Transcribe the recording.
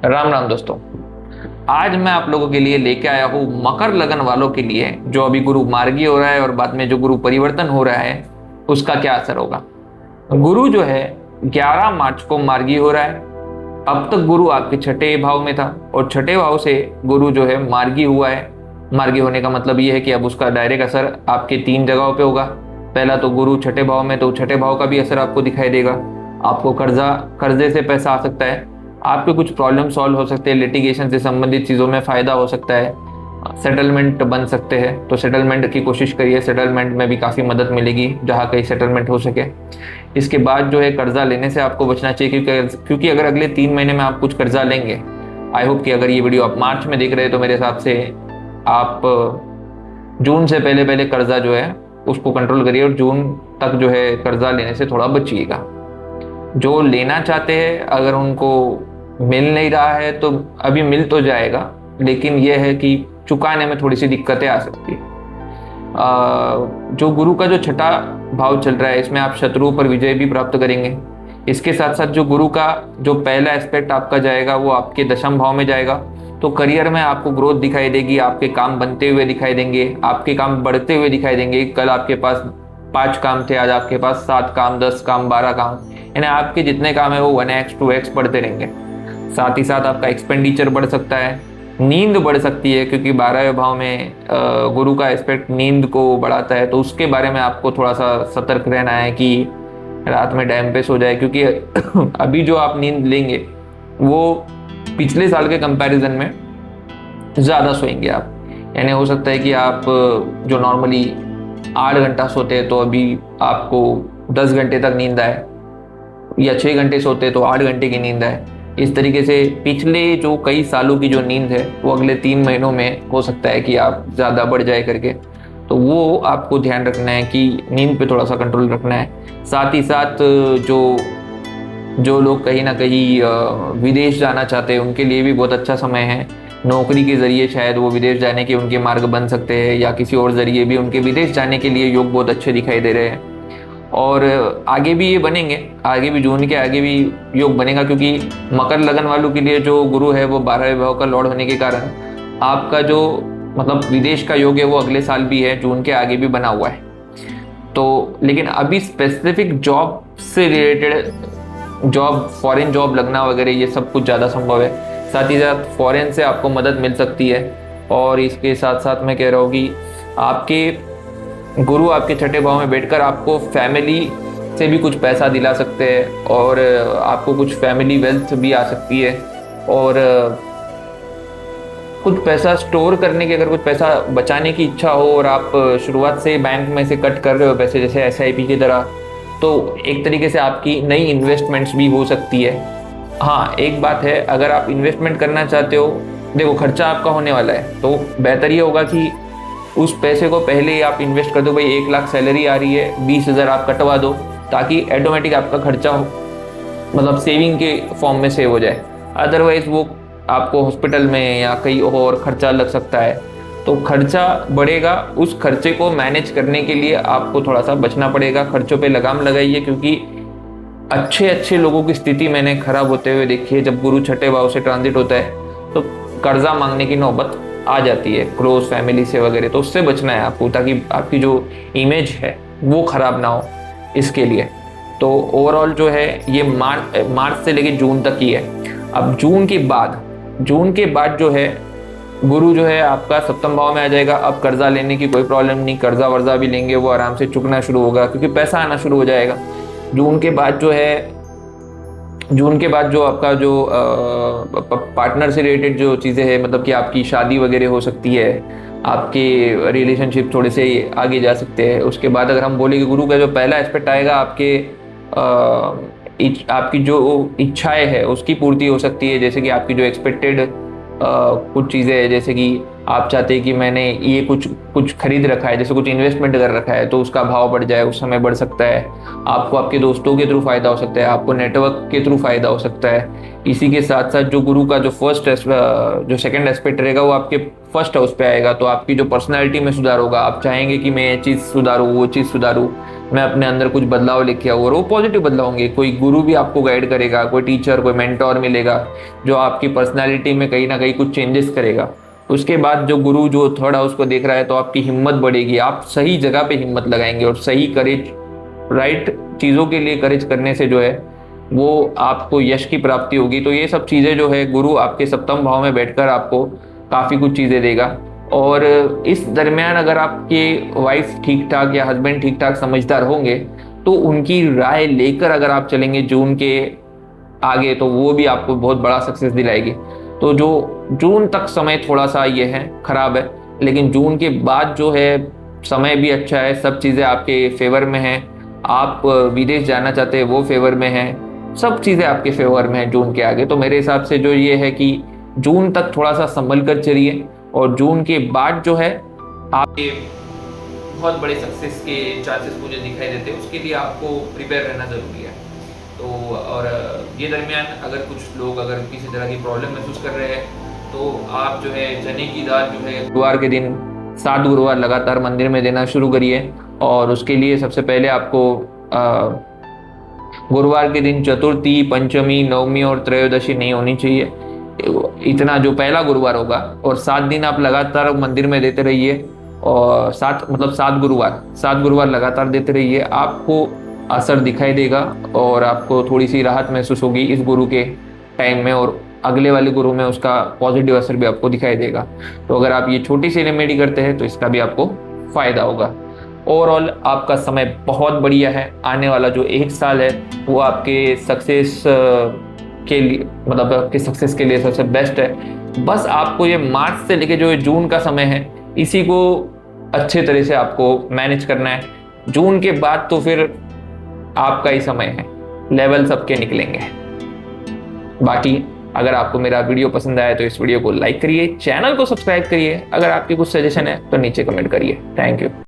राम राम दोस्तों। आज मैं आप लोगों के लिए लेके आया हूँ मकर लगन वालों के लिए जो अभी गुरु मार्गी हो रहा है और बाद में जो गुरु परिवर्तन हो रहा है उसका क्या असर होगा। गुरु जो है 11 मार्च को मार्गी हो रहा है। अब तक गुरु आपके छठे भाव में था और छठे भाव से गुरु जो है मार्गी हुआ है। मार्गी होने का मतलब ये है कि अब उसका डायरेक्ट असर आपके 3 जगहों पे होगा। पहला तो गुरु छठे भाव में, तो छठे भाव का भी असर आपको दिखाई देगा। आपको कर्जे से पैसा आ सकता है, आपके कुछ प्रॉब्लम सॉल्व हो सकते हैं, लिटिगेशन से संबंधित चीज़ों में फ़ायदा हो सकता है, सेटलमेंट बन सकते हैं। तो सेटलमेंट की कोशिश करिए, सेटलमेंट में भी काफ़ी मदद मिलेगी जहाँ कहीं सेटलमेंट हो सके। इसके बाद जो है कर्जा लेने से आपको बचना चाहिए, क्योंकि अगर अगले 3 महीने में आप कुछ कर्जा लेंगे, आई होप कि अगर ये वीडियो आप मार्च में देख रहे हैं तो मेरे हिसाब से आप जून से पहले पहले कर्जा जो है उसको कंट्रोल करिए और जून तक जो है कर्जा लेने से थोड़ा बचिएगा। जो लेना चाहते हैं अगर उनको मिल नहीं रहा है तो अभी मिल तो जाएगा, लेकिन यह है कि चुकाने में थोड़ी सी दिक्कतें आ सकती है। जो गुरु का जो छठा भाव चल रहा है इसमें आप शत्रुओं पर विजय भी प्राप्त करेंगे। इसके साथ साथ जो गुरु का जो पहला एस्पेक्ट आपका जाएगा वो आपके दशम भाव में जाएगा, तो करियर में आपको ग्रोथ दिखाई देगी, आपके काम बनते हुए दिखाई देंगे, आपके काम बढ़ते हुए दिखाई देंगे। कल आपके पास 5 काम थे, आज आपके पास 7 काम, 10 काम, 12 काम, यानी आपके जितने काम है वो 1x 2x बढ़ते रहेंगे। साथ ही साथ आपका एक्सपेंडिचर बढ़ सकता है, नींद बढ़ सकती है, क्योंकि 12वें भाव में गुरु का एस्पेक्ट नींद को बढ़ाता है। तो उसके बारे में आपको थोड़ा सा सतर्क रहना है कि रात में टाइम पे सो जाए, क्योंकि अभी जो आप नींद लेंगे वो पिछले साल के कंपैरिजन में ज़्यादा सोएंगे आप। यानी हो सकता है कि आप जो नॉर्मली 8 घंटा सोते हैं तो अभी आपको 10 घंटे तक नींद आए, या 6 घंटे सोते तो 8 घंटे की नींद आए। इस तरीके से पिछले जो कई सालों की जो नींद है वो अगले 3 महीनों में हो सकता है कि आप ज़्यादा बढ़ जाए करके। तो वो आपको ध्यान रखना है कि नींद पे थोड़ा सा कंट्रोल रखना है। साथ ही साथ जो लोग कहीं ना कहीं विदेश जाना चाहते हैं उनके लिए भी बहुत अच्छा समय है। नौकरी के ज़रिए शायद वो विदेश जाने के उनके मार्ग बन सकते हैं, या किसी और ज़रिए भी उनके विदेश जाने के लिए योग बहुत अच्छे दिखाई दे रहे हैं। और आगे भी ये बनेंगे, आगे भी जून के आगे भी योग बनेगा, क्योंकि मकर लगन वालों के लिए जो गुरु है वो 12वें भाव का लॉर्ड होने के कारण आपका जो मतलब विदेश का योग है वो अगले साल भी है, जून के आगे भी बना हुआ है। तो लेकिन अभी स्पेसिफिक जॉब से रिलेटेड जॉब, फॉरेन जॉब लगना वगैरह ये सब कुछ ज़्यादा संभव है। साथ ही साथ फॉरेन से आपको मदद मिल सकती है। और इसके साथ साथ मैं कह रहा हूँ कि आपके गुरु आपके छठे भाव में बैठकर आपको फैमिली से भी कुछ पैसा दिला सकते हैं, और आपको कुछ फैमिली वेल्थ भी आ सकती है। और कुछ पैसा स्टोर करने की, अगर कुछ पैसा बचाने की इच्छा हो और आप शुरुआत से बैंक में से कट कर रहे हो पैसे, जैसे SIP की तरह, तो एक तरीके से आपकी नई इन्वेस्टमेंट्स भी हो सकती है। हाँ, एक बात है, अगर आप इन्वेस्टमेंट करना चाहते हो, देखो खर्चा आपका होने वाला है, तो बेहतर ये होगा कि उस पैसे को पहले ही आप इन्वेस्ट कर दो। भाई 1 लाख सैलरी आ रही है, 20,000 आप कटवा दो, ताकि ऑटोमेटिक आपका खर्चा मतलब सेविंग के फॉर्म में सेव हो जाए। अदरवाइज वो आपको हॉस्पिटल में या कहीं और खर्चा लग सकता है, तो खर्चा बढ़ेगा। उस खर्चे को मैनेज करने के लिए आपको थोड़ा सा बचना पड़ेगा। खर्चों पे लगाम लगाइए, क्योंकि अच्छे लोगों की स्थिति मैंने खराब होते हुए देखी है। जब गुरु छठे भाव से ट्रांजिट होता है तो कर्जा मांगने की नौबत आ जाती है क्लोज फैमिली से वगैरह, तो उससे बचना है आपको, ताकि आपकी जो इमेज है वो खराब ना हो। इसके लिए तो ओवरऑल जो है ये मार्च से लेकर जून तक ही है। अब जून के बाद जो है गुरु जो है आपका सप्तम भाव में आ जाएगा। अब कर्जा लेने की कोई प्रॉब्लम नहीं, कर्जा वर्जा भी लेंगे वो आराम से चुकना शुरू होगा, क्योंकि पैसा आना शुरू हो जाएगा। जून के बाद जो आपका जो पार्टनर से रिलेटेड जो चीज़ें हैं, मतलब कि आपकी शादी वगैरह हो सकती है, आपके रिलेशनशिप थोड़े से आगे जा सकते हैं। उसके बाद अगर हम बोले कि गुरु का जो पहला एस्पेक्ट आएगा, आपकी जो इच्छाएं है उसकी पूर्ति हो सकती है। जैसे कि आपकी जो एक्सपेक्टेड कुछ चीज़ें हैं, जैसे कि आप चाहते हैं कि मैंने ये कुछ खरीद रखा है, जैसे कुछ इन्वेस्टमेंट कर रखा है, तो उसका भाव बढ़ जाए, उस समय बढ़ सकता है। आपको आपके दोस्तों के थ्रू फायदा हो सकता है, आपको नेटवर्क के थ्रू फायदा हो सकता है। इसी के साथ साथ जो गुरु का जो सेकंड एस्पेक्ट रहेगा वो आपके फर्स्ट हाउस पे आएगा, तो आपकी जो पर्सनैलिटी में सुधार होगा। आप चाहेंगे कि मैं ये चीज़ सुधारूँ, वो चीज़ सुधारूँ, मैं अपने अंदर कुछ बदलाव लेके आऊँ, और वो पॉजिटिव बदलाव होंगे। कोई गुरु भी आपको गाइड करेगा, कोई टीचर, कोई मेंटोर मिलेगा जो आपकी पर्सनैलिटी में कहीं ना कहीं कुछ चेंजेस करेगा। उसके बाद जो गुरु जो थर्ड हाउस को देख रहा है, तो आपकी हिम्मत बढ़ेगी, आप सही जगह पे हिम्मत लगाएंगे और सही करेज, राइट चीज़ों के लिए करेज करने से जो है वो आपको यश की प्राप्ति होगी। तो ये सब चीज़ें जो है गुरु आपके सप्तम भाव में बैठकर आपको काफ़ी कुछ चीज़ें देगा। और इस दरमियान अगर आपके वाइफ ठीक ठाक या हस्बैंड ठीक ठाक समझदार होंगे, तो उनकी राय लेकर अगर आप चलेंगे जून के आगे, तो वो भी आपको बहुत बड़ा सक्सेस दिलाएगी। तो जो जून तक समय थोड़ा सा ये है खराब है, लेकिन जून के बाद जो है समय भी अच्छा है, सब चीज़ें आपके फेवर में हैं। आप विदेश जाना चाहते हैं वो फेवर में है, सब चीज़ें आपके फेवर में है जून के आगे। तो मेरे हिसाब से जो ये है कि जून तक थोड़ा सा संभल कर चलिए, और जून के बाद जो है आपके बहुत बड़े सक्सेस के चांसेस मुझे दिखाई देते हैं। उसके लिए आपको प्रिपेयर रहना ज़रूरी है। तो और ये दरमियान अगर कुछ लोग अगर किसी तरह की प्रॉब्लम महसूस कर रहे हैं, तो आप जो है चने की दाल जो है गुरुवार के दिन 7 गुरुवार लगातार मंदिर में देना शुरू करिए। और उसके लिए सबसे पहले आपको गुरुवार के दिन चतुर्थी, पंचमी, नवमी और त्रयोदशी नहीं होनी चाहिए। इतना जो पहला गुरुवार होगा, और 7 दिन आप लगातार मंदिर में देते रहिए, और 7 गुरुवार लगातार देते रहिए। आपको असर दिखाई देगा और आपको थोड़ी सी राहत महसूस होगी इस गुरु के टाइम में, और अगले वाले गुरु में उसका पॉजिटिव असर भी आपको दिखाई देगा। तो अगर आप ये छोटी सी रेमेडी करते हैं तो इसका भी आपको फायदा होगा। ओवरऑल आपका समय बहुत बढ़िया है। आने वाला जो 1 साल है वो आपके सक्सेस के लिए, मतलब आपके सक्सेस के लिए सबसे बेस्ट है। बस आपको ये मार्च से लेके जो जून का समय है, इसी को अच्छे तरह से आपको मैनेज करना है। जून के बाद तो फिर आपका ही समय है, लेवल सबके निकलेंगे। बाकी अगर आपको मेरा वीडियो पसंद आया तो इस वीडियो को लाइक करिए, चैनल को सब्सक्राइब करिए। अगर आपकी कुछ सजेशन है तो नीचे कमेंट करिए। Thank you.